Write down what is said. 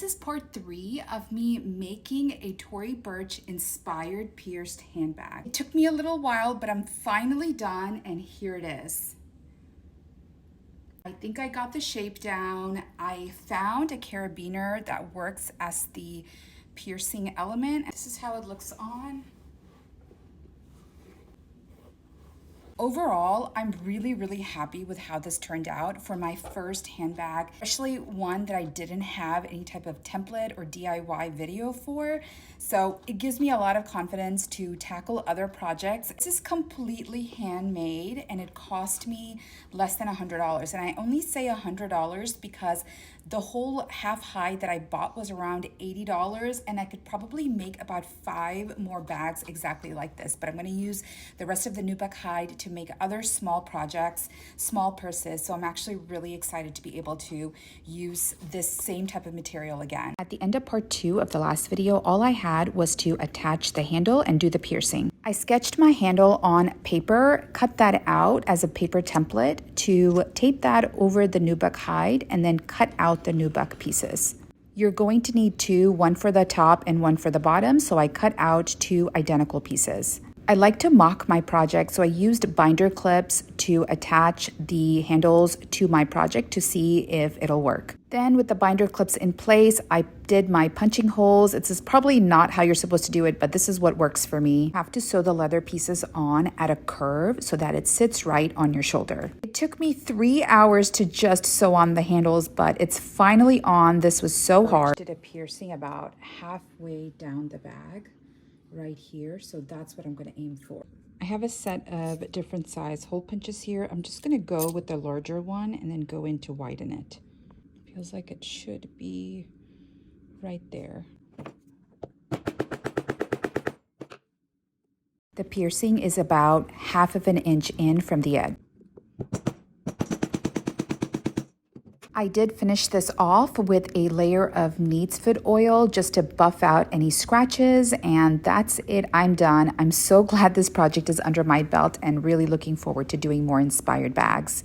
This is part 3 of me making a Tory Burch inspired pierced handbag. It took me a little while, but I'm finally done, and here it is. I think I got the shape down. I found a carabiner that works as the piercing element. This is how it looks on. Overall, I'm really happy with how this turned out for my first handbag, especially one that I didn't have any type of template or DIY video for. So it gives me a lot of confidence to tackle other projects. This is completely handmade and it cost me less than $100. And I only say $100 because the whole half hide that I bought was around $80, and I could probably make about 5 more bags exactly like this. But I'm going to use the rest of the nubuck hide to make other small projects, small purses. So I'm actually really excited to be able to use this same type of material again. At the end of part 2 of the last video, all I had was to attach the handle and do the piercing. I sketched my handle on paper, cut that out as a paper template to tape that over the nubuck hide, and then cut out the nubuck pieces. You're going to need 2, one for the top and one for the bottom, so I cut out 2 identical pieces. I like to mock my project, so I used binder clips to attach the handles to my project to see if it'll work. Then with the binder clips in place, I did my punching holes. This is probably not how you're supposed to do it, but this is what works for me. You have to sew the leather pieces on at a curve so that it sits right on your shoulder. It took me 3 hours to just sew on the handles, but it's finally on. This was so hard. I did a piercing about halfway down the bag right here, so that's what I'm going to aim for. I have a set of different size hole punches here. I'm just going to go with the larger one and then go in to widen it. Feels like it should be right there. The piercing is about 1/2 inch in from the edge. I did finish this off with a layer of neat's foot oil just to buff out any scratches, and that's it. I'm done. I'm so glad this project is under my belt and really looking forward to doing more inspired bags.